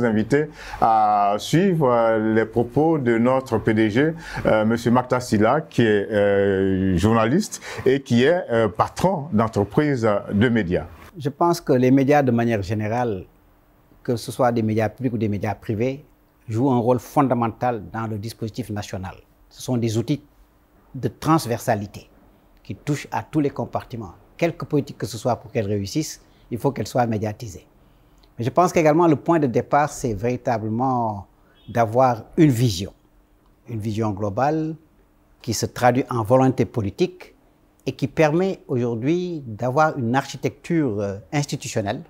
invités à suivre les propos de notre PDG, M. Mactar Sylla, qui est journaliste et qui est patron d'entreprise de médias. Je pense que les médias, de manière générale, que ce soit des médias publics ou des médias privés, jouent un rôle fondamental dans le dispositif national. Ce sont des outils de transversalité qui touchent à tous les compartiments. Quelque politique que ce soit pour qu'elle réussisse, il faut qu'elle soit médiatisée. Mais je pense qu'également le point de départ, c'est véritablement d'avoir une vision globale qui se traduit en volonté politique et qui permet aujourd'hui d'avoir une architecture institutionnelle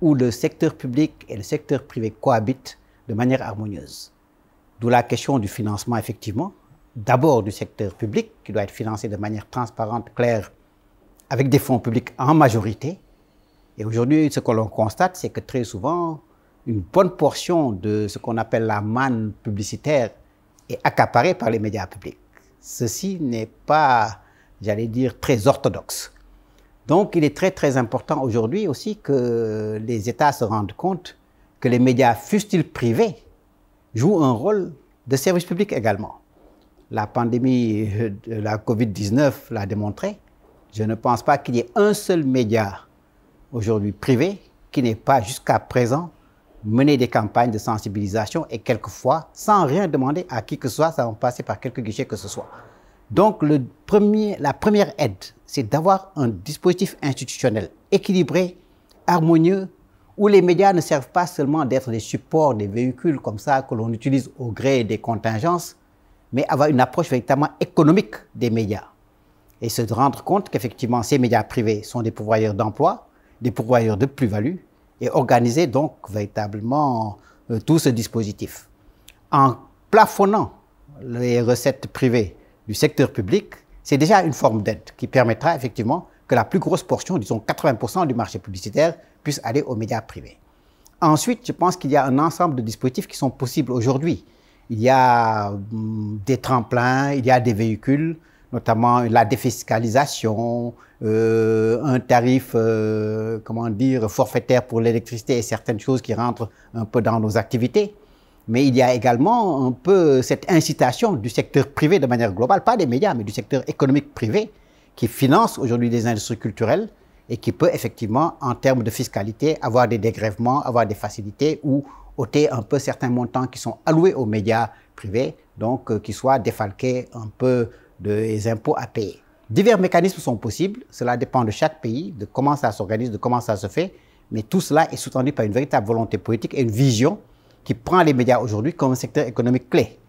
où le secteur public et le secteur privé cohabitent de manière harmonieuse. D'où la question du financement, effectivement, d'abord du secteur public qui doit être financé de manière transparente, claire, avec des fonds publics en majorité. Et aujourd'hui, ce que l'on constate, c'est que très souvent, une bonne portion de ce qu'on appelle la manne publicitaire est accaparée par les médias publics. Ceci n'est pas, j'allais dire, très orthodoxe. Donc, il est très important aujourd'hui aussi que les États se rendent compte que les médias, fussent-ils privés, jouent un rôle de service public également. La pandémie de la Covid-19 l'a démontré. Je ne pense pas qu'il y ait un seul média aujourd'hui privé qui n'ait pas jusqu'à présent mené des campagnes de sensibilisation et quelquefois, sans rien demander à qui que ce soit, ça va passer par quelques guichets que ce soit. Donc, la première aide, c'est d'avoir un dispositif institutionnel équilibré, harmonieux, où les médias ne servent pas seulement d'être des supports, des véhicules comme ça que l'on utilise au gré des contingences, mais avoir une approche véritablement économique des médias. Et se rendre compte qu'effectivement, ces médias privés sont des pourvoyeurs d'emploi, des pourvoyeurs de plus-value, et organiser donc véritablement tout ce dispositif. En plafonnant les recettes privées du secteur public, c'est déjà une forme d'aide qui permettra effectivement que la plus grosse portion, disons 80% du marché publicitaire, puisse aller aux médias privés. Ensuite, je pense qu'il y a un ensemble de dispositifs qui sont possibles aujourd'hui. Il y a des tremplins, il y a des véhicules, notamment la défiscalisation, un tarif, forfaitaire pour l'électricité et certaines choses qui rentrent un peu dans nos activités. Mais il y a également un peu cette incitation du secteur privé de manière globale, pas des médias, mais du secteur économique privé, qui finance aujourd'hui des industries culturelles et qui peut effectivement, en termes de fiscalité, avoir des dégrèvements, avoir des facilités ou ôter un peu certains montants qui sont alloués aux médias privés, donc qui soient défalqués un peu des impôts à payer. Divers mécanismes sont possibles, cela dépend de chaque pays, de comment ça s'organise, de comment ça se fait, mais tout cela est soutenu par une véritable volonté politique et une vision qui prend les médias aujourd'hui comme un secteur économique clé.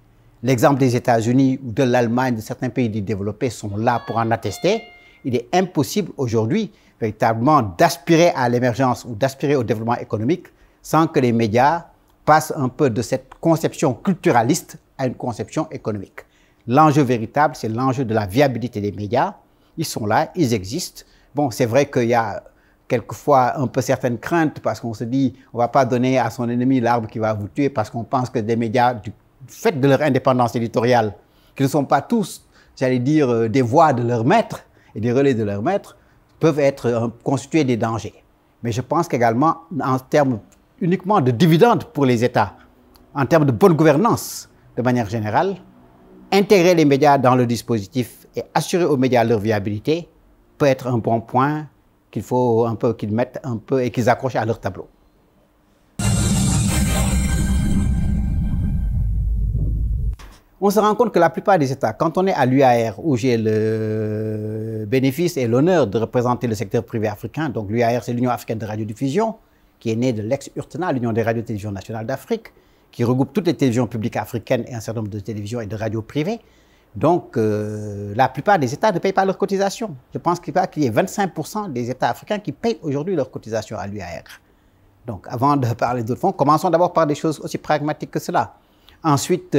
L'exemple des États-Unis ou de l'Allemagne, de certains pays développés sont là pour en attester. Il est impossible aujourd'hui véritablement d'aspirer à l'émergence ou d'aspirer au développement économique sans que les médias passent un peu de cette conception culturaliste à une conception économique. L'enjeu véritable, c'est l'enjeu de la viabilité des médias. Ils sont là, ils existent. Bon, c'est vrai qu'il y a quelquefois un peu certaines craintes parce qu'on se dit on ne va pas donner à son ennemi l'arbre qui va vous tuer parce qu'on pense que des médias, du fait de leur indépendance éditoriale, qui ne sont pas tous, j'allais dire, des voix de leur maître et des relais de leur maître, peuvent être constitués des dangers. Mais je pense qu'également, en termes uniquement de dividendes pour les États, en termes de bonne gouvernance, de manière générale, intégrer les médias dans le dispositif et assurer aux médias leur viabilité peut être un bon point qu'il faut un peu qu'ils mettent un peu et qu'ils accrochent à leur tableau. On se rend compte que la plupart des États, quand on est à l'UAR, où j'ai le bénéfice et l'honneur de représenter le secteur privé africain, donc l'UAR, c'est l'Union africaine de radiodiffusion, qui est née de l'ex-URTENA, l'Union des radios-télévisions nationales d'Afrique, qui regroupe toutes les télévisions publiques africaines et un certain nombre de télévisions et de radios privées. Donc, la plupart des États ne payent pas leurs cotisations. Je pense qu'il y ait 25% des États africains qui payent aujourd'hui leurs cotisations à l'UAR. Donc, avant de parler d'autres fonds, commençons d'abord par des choses aussi pragmatiques que cela. Ensuite,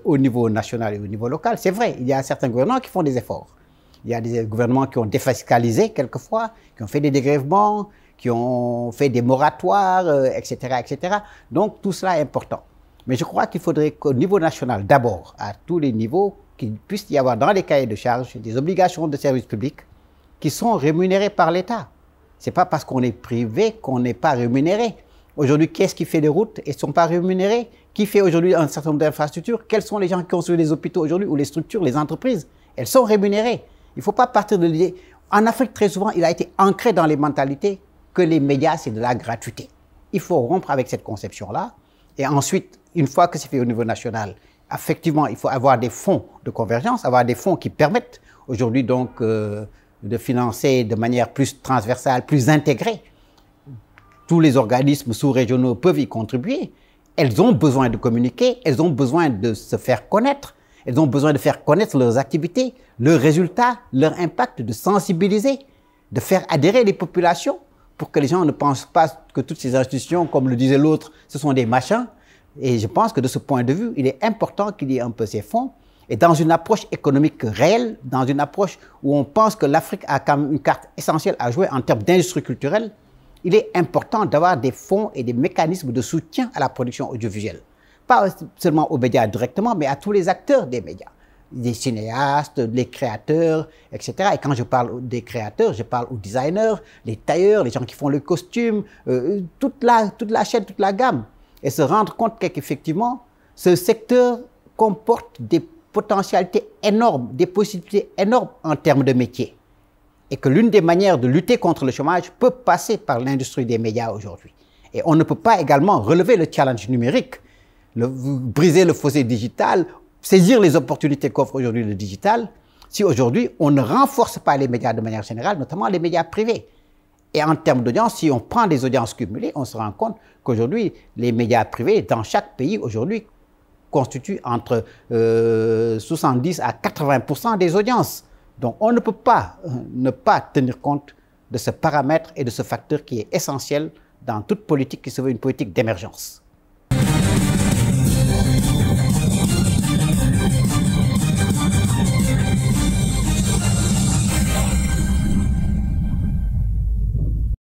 au niveau national et au niveau local, c'est vrai, il y a certains gouvernements qui font des efforts. Il y a des gouvernements qui ont défiscalisé quelquefois, qui ont fait des dégrèvements, qui ont fait des moratoires, etc., etc. Donc, tout cela est important. Mais je crois qu'il faudrait qu'au niveau national, d'abord, à tous les niveaux, qu'il puisse y avoir dans les cahiers de charges des obligations de service public qui sont rémunérées par l'État. Ce n'est pas parce qu'on est privé qu'on n'est pas rémunéré. Aujourd'hui, qu'est-ce qui fait des routes? Elles ne sont pas rémunérées. Qui fait aujourd'hui un certain nombre d'infrastructures? Quels sont les gens qui construisent les hôpitaux aujourd'hui ou les structures, les entreprises? Elles sont rémunérées. Il ne faut pas partir de l'idée. En Afrique, très souvent, il a été ancré dans les mentalités que les médias, c'est de la gratuité. Il faut rompre avec cette conception-là. Et ensuite, une fois que c'est fait au niveau national, effectivement, il faut avoir des fonds de convergence, avoir des fonds qui permettent aujourd'hui donc de financer de manière plus transversale, plus intégrée. Tous les organismes sous-régionaux peuvent y contribuer. Elles ont besoin de communiquer, elles ont besoin de se faire connaître, elles ont besoin de faire connaître leurs activités, leurs résultats, leur impact, de sensibiliser, de faire adhérer les populations pour que les gens ne pensent pas que toutes ces institutions, comme le disait l'autre, ce sont des machins. Et je pense que de ce point de vue, il est important qu'il y ait un peu ces fonds. Et dans une approche économique réelle, dans une approche où on pense que l'Afrique a quand même une carte essentielle à jouer en termes d'industrie culturelle, il est important d'avoir des fonds et des mécanismes de soutien à la production audiovisuelle. Pas seulement aux médias directement, mais à tous les acteurs des médias. Des cinéastes, les créateurs, etc. Et quand je parle des créateurs, je parle aux designers, les tailleurs, les gens qui font le costume, toute la chaîne, toute la gamme. Et se rendre compte qu'effectivement, ce secteur comporte des potentialités énormes, des possibilités énormes en termes de métier. Et que l'une des manières de lutter contre le chômage peut passer par l'industrie des médias aujourd'hui. Et on ne peut pas également relever le challenge numérique, briser le fossé digital, saisir les opportunités qu'offre aujourd'hui le digital, si aujourd'hui on ne renforce pas les médias de manière générale, notamment les médias privés. Et en termes d'audience, si on prend des audiences cumulées, on se rend compte qu'aujourd'hui, les médias privés dans chaque pays aujourd'hui constituent entre 70 à 80% des audiences. Donc on ne peut pas ne pas tenir compte de ce paramètre et de ce facteur qui est essentiel dans toute politique qui se veut une politique d'émergence.